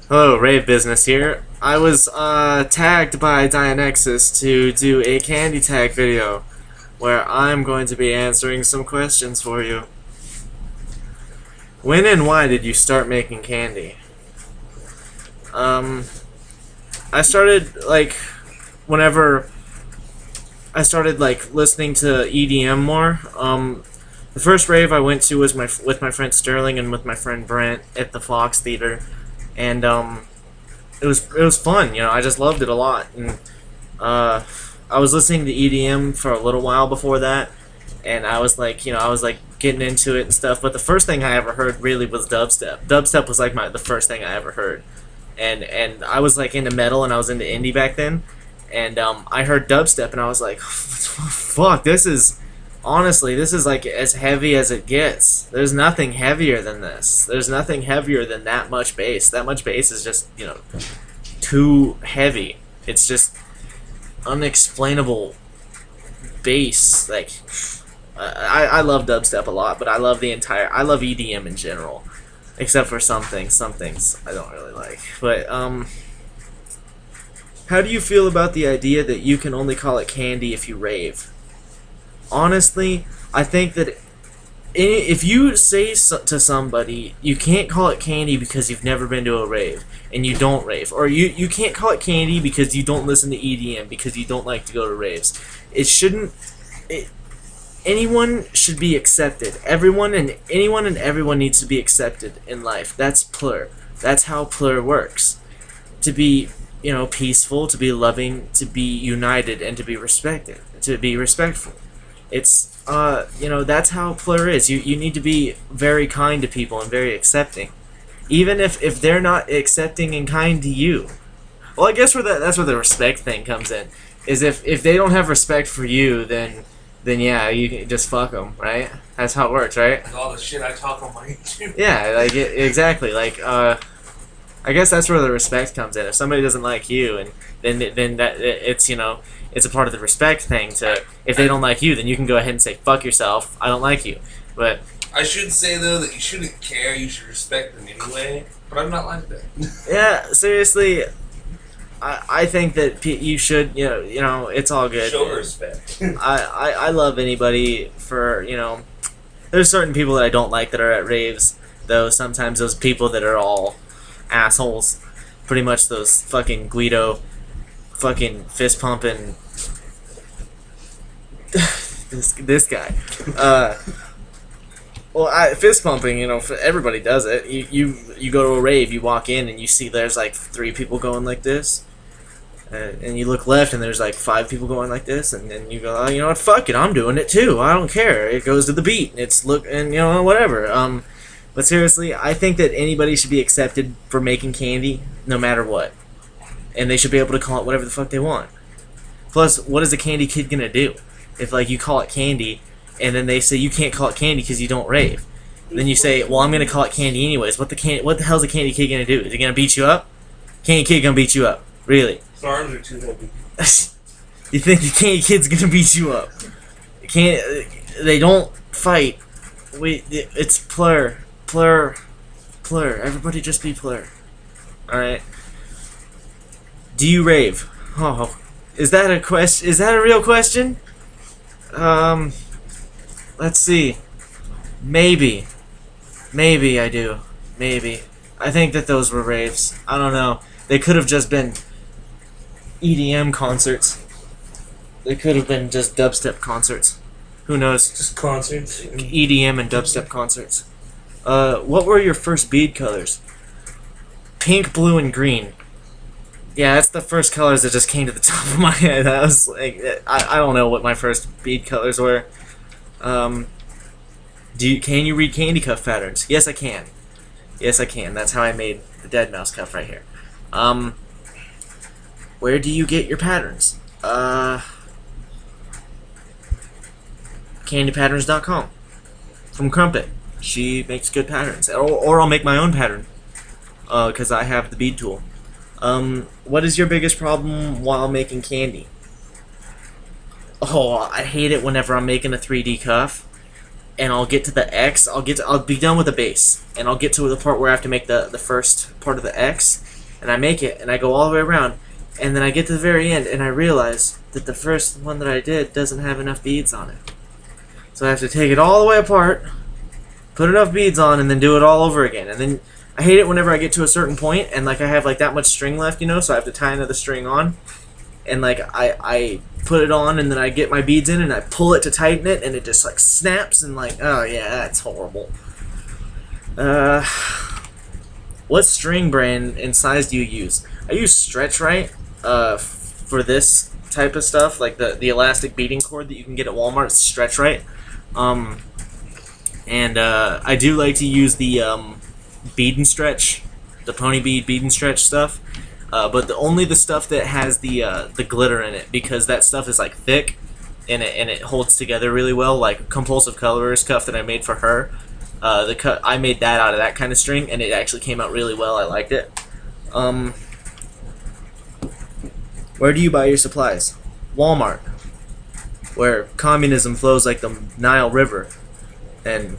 Hello, Rave Business here. I was tagged by Dianexis to do a candy tag video where I'm going to be answering some questions for you. When and why did you start making candy? I started whenever I started listening to EDM more. The first rave I went to was with my friend Sterling and with my friend Brent at the Fox Theater, and it was fun. I just loved it a lot, and I was listening to EDM for a little while before that, and I was getting into it and stuff. But the first thing I ever heard really was dubstep. Dubstep was like the first thing I ever heard, and I was like into metal and I was into indie back then, and I heard dubstep and I was like, fuck, this is. Honestly, this is like as heavy as it gets. There's nothing heavier than this. There's nothing heavier than that much bass. That much bass is just, too heavy. It's just unexplainable bass. I love dubstep a lot, but I love EDM in general. Except for some things. Some things I don't really like. But, how do you feel about the idea that you can only call it candy if you rave? Honestly, I think that if you say to somebody, you can't call it candy because you've never been to a rave, and you don't rave, or you can't call it candy because you don't listen to EDM, because you don't like to go to raves, anyone should be accepted. Anyone and everyone needs to be accepted in life. That's plur. That's how plur works. To be, peaceful, to be loving, to be united, and to be respected, to be respectful. It's, that's how plur is. You need to be very kind to people and very accepting. Even if they're not accepting and kind to you. Well, I guess that's where the respect thing comes in. Is if they don't have respect for you, then yeah, you can just fuck them, right? That's how it works, right? All the shit I talk on my YouTube. Yeah, exactly. I guess that's where the respect comes in. If somebody doesn't like you, and then that it's it's a part of the respect thing. If they don't like you, then you can go ahead and say fuck yourself. I don't like you. But I should say though that you shouldn't care. You should respect them anyway. But I'm not like that. yeah, seriously, I think that you should. It's all good. Show respect. I love anybody for There's certain people that I don't like that are at raves, though. Sometimes those people that are all assholes, pretty much those fucking Guido, fucking fist pumping. this guy. Fist pumping. Everybody does it. You go to a rave, you walk in and you see there's like 3 people going like this, and you look left and there's like 5 people going like this, and then you go, oh, you know what? Fuck it, I'm doing it too. I don't care. It goes to the beat. And whatever. But seriously, I think that anybody should be accepted for making candy, no matter what. And they should be able to call it whatever the fuck they want. Plus, what is a candy kid gonna do? If, you call it candy, and then they say you can't call it candy because you don't rave. Then you say, well, I'm gonna call it candy anyways. What the hell's a candy kid gonna do? Is he gonna beat you up? Candy kid gonna beat you up. Really? His arms are too heavy. You think the candy kid's gonna beat you up? They don't fight. It's plur. Plur. Everybody just be plur. Alright. Do you rave? Oh. Is that a question? Is that a real question? Let's see. Maybe I do. Maybe. I think that those were raves. I don't know. They could have just been EDM concerts. They could have been just dubstep concerts. Who knows? Just concerts. EDM and dubstep concerts. What were your first bead colors? Pink, blue, and green. Yeah, that's the first colors that just came to the top of my head. I was like, I don't know what my first bead colors were. Can you read candy cuff patterns? Yes, I can. Yes, I can. That's how I made the dead mouse cuff right here. Where do you get your patterns? Candypatterns.com. From Crumpet. She makes good patterns. Or I'll make my own pattern. Because I have the bead tool. What is your biggest problem while making candy? Oh, I hate it whenever I'm making a 3D cuff, and I'll get to the X. I'll be done with the base, and I'll get to the part where I have to make the first part of the X, and I make it, and I go all the way around, and then I get to the very end, and I realize that the first one that I did doesn't have enough beads on it. So I have to take it all the way apart, put enough beads on, and then do it all over again. And then I hate it whenever I get to a certain point, and like I have like that much string left, you know, so I have to tie another string on. And like I put it on, and then I get my beads in, and I pull it to tighten it, and it just like snaps, and like, oh yeah, that's horrible. What string brand and size do you use? I use Stretch Right for this type of stuff, like the elastic beading cord that you can get at Walmart. It's Stretch Right. And I do like to use the bead and stretch, the pony bead and stretch stuff. But only the stuff that has the glitter in it, because that stuff is like thick and it holds together really well. Like Compulsive Colorer's cuff that I made for her, I made that out of that kind of string, and it actually came out really well. I liked it. Where do you buy your supplies? Walmart, where communism flows like the Nile River, and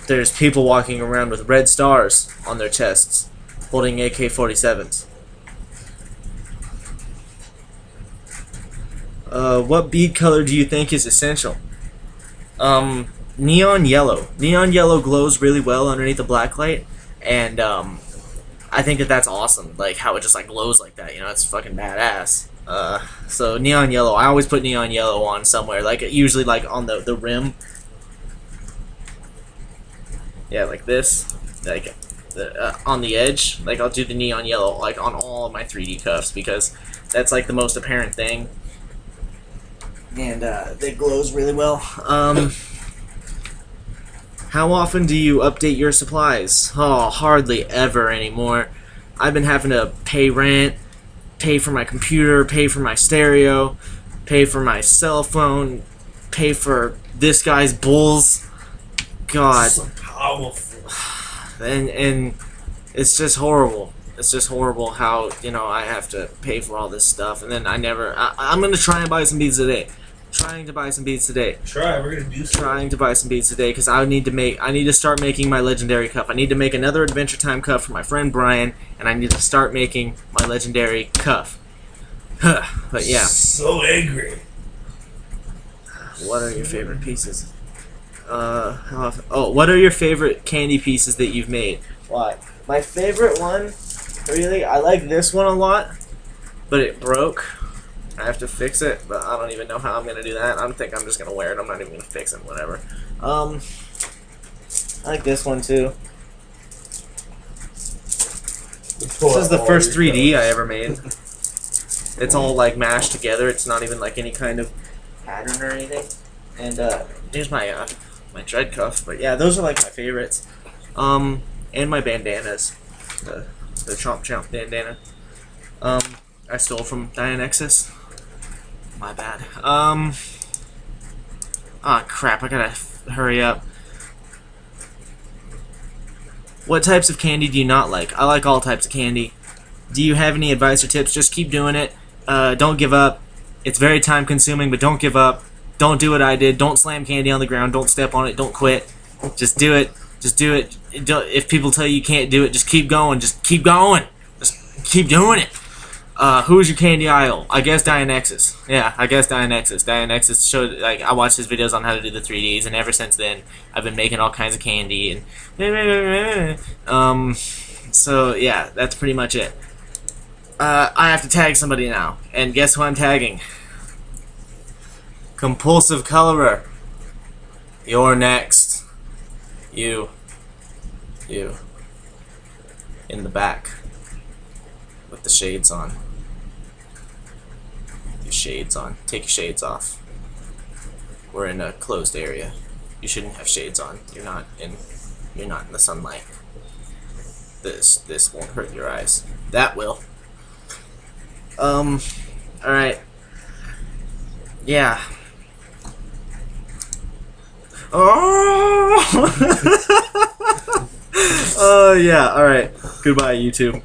there's people walking around with red stars on their chests, holding AK-47s. What bead color do you think is essential? Neon yellow. Neon yellow glows really well underneath the black light, and I think that's awesome. Like how it just like glows like that. You know, it's fucking badass. So neon yellow. I always put neon yellow on somewhere. Like usually like on the rim. Yeah, like this. Like on the edge. Like I'll do the neon yellow like on all of my 3D cuffs, because that's like the most apparent thing. And it glows really well. How often do you update your supplies? Oh, hardly ever anymore. I've been having to pay rent, pay for my computer, pay for my stereo, pay for my cell phone, pay for this guy's bulls. God. So powerful. And it's just horrible. It's just horrible how, you know, I have to pay for all this stuff, and then I'm gonna try and buy some beads today. Trying to buy some beads today. We're gonna do something. Trying to buy some beads today, because I need to start making my legendary cuff. I need to make another Adventure Time cuff for my friend Brian, and I need to start making my legendary cuff. But yeah. So angry. What are your favorite pieces? What are your favorite candy pieces that you've made? Why? My favorite one, really, I like this one a lot, but it broke. I have to fix it, but I don't even know how I'm gonna do that. I think I'm just gonna wear it. I'm not even gonna fix it. Whatever. I like this one too. This is the first 3D I ever made. It's all like mashed together. It's not even like any kind of pattern or anything. And here's my my dread cuff. But yeah, those are like my favorites. And my bandanas, the Chomp Chomp bandana. I stole from Dianexis. My bad. Ah, crap, I gotta hurry up. What types of candy do you not like? I like all types of candy. Do you have any advice or tips? Just keep doing it. Don't give up. It's very time consuming, but don't give up. Don't do what I did. Don't slam candy on the ground. Don't step on it. Don't quit. Just do it. Just do it. If people tell you can't do it, just keep going. Just keep going. Just keep doing it. Who's your candy idol? I guess Dianexis. Yeah, I guess Dianexis. Dianexis showed, like, I watched his videos on how to do the 3Ds, and ever since then, I've been making all kinds of candy, and, so, yeah, that's pretty much it. I have to tag somebody now, and guess who I'm tagging? Compulsive Colorer. You're next. You. In the back. With the shades on. Your shades on. Take your shades off. We're in a closed area. You shouldn't have shades on. You're not in the sunlight. This won't hurt your eyes. That will. Alright. Yeah. Oh! Oh, yeah, alright. Goodbye, YouTube.